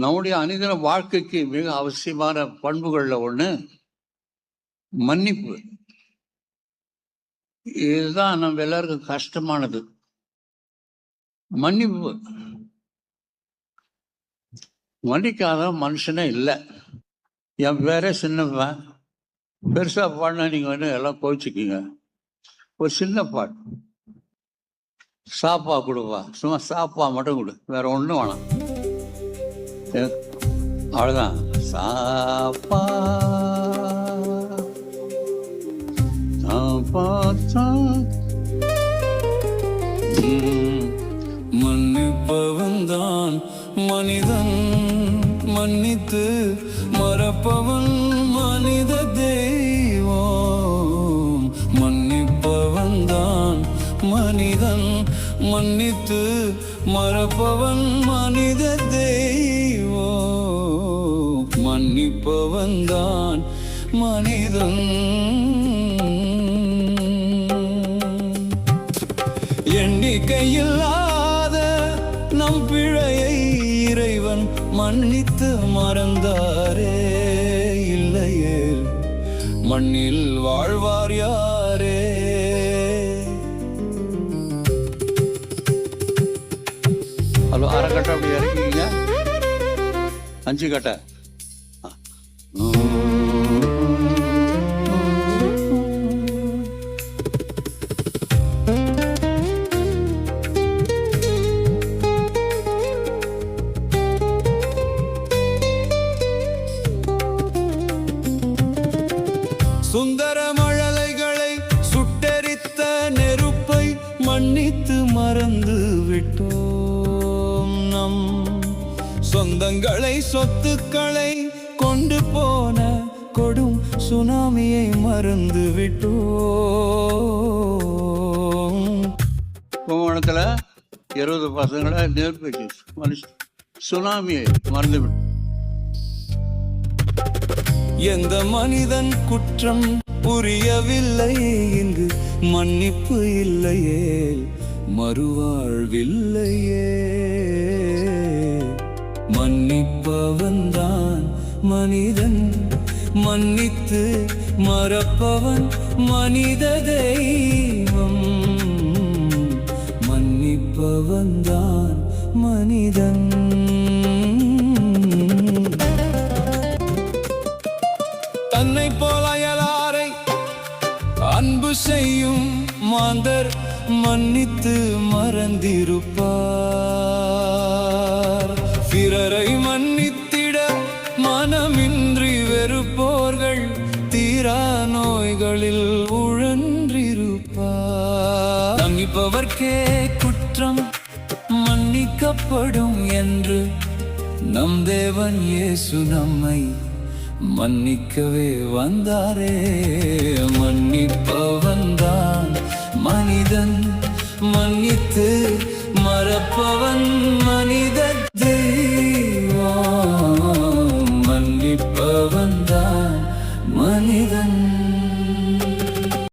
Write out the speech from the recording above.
நம்முடைய அனுதின வாழ்க்கைக்கு மிக அவசியமான பண்புகள்ல ஒண்ணு மன்னிப்பு. இதுதான் நம்ம எல்லாருக்கும் கஷ்டமானது. மன்னிப்பு. மன்னிக்காத மனுஷனே இல்லை. என் பேரே சின்னப்பன். பெருசா பாடினா நீங்க வந்து எல்லாம் கோச்சிக்கிங்க. ஒரு சின்ன பாட்டு, சாப்பா கொடுப்பா, சும்மா சாப்பா மட்டும் கொடு, வேற ஒன்றும் வேணாம். அவ்வளோதான். சாப்பா மன்னிப்பவன் தான் மனிதன், மன்னித்து மறப்பவன் மனித தெய்வம். மன்னிப்பவன் தான் மனிதன், மன்னித்து மறப்பவன் மனித தெய்வம். மன்னிப்பவன் தான் மனிதன். எண்ணிக்கையில்லாத நம் பிழையை இறைவன் மன்னித்து மறந்தாரே. இல்லையே மண்ணில் வாழ்வார் யாரே? ஹலோ, 6 கட்டை அப்படி இறக்கிங்க, 5 கட்டை. சுந்தர மழலைகளை சுட்டெரித்த நெருப்பை மன்னித்து மறந்து விட்டோம். நம் சொந்தங்களை சொத்துக்களை கொண்டு போன கொடும் சுனாமியை மறந்து விட்டோம். கும்பகோணத்துல 20 பசங்களை நெருப்பு மனுஷன் சுனாமியை மறந்து விட்டோம். எந்த மனிதன் குற்றம் புரியவில்லை, இங்கு மன்னிப்பு இல்லையே, மறுவாழ்வில்லையே. மன்னிப்பவன் தான் மனிதன், மன்னித்து மறப்பவன் மனித தெய்வம். மன்னிப்பவன் தான் மனிதன். தன்னை போல அயலாரை அன்பு செய்யும் மாந்தர் மன்னித்து மறந்திருப்பார். பிறரை மன்னித்திட மனமின்றி வெறுப்போர்கள் தீரா நோய்களில் உழன்றிருப்பார். மன்னிப்பவர்க்கே குற்றம் மன்னிக்கப்படும் என்று நம் தேவன் இயேசு நம்மை மன்னிக்கவே வந்தாரே. மன்னிப்பவன் தான் மனிதன், மன்னித்து மறப்பவன் மனிதன்.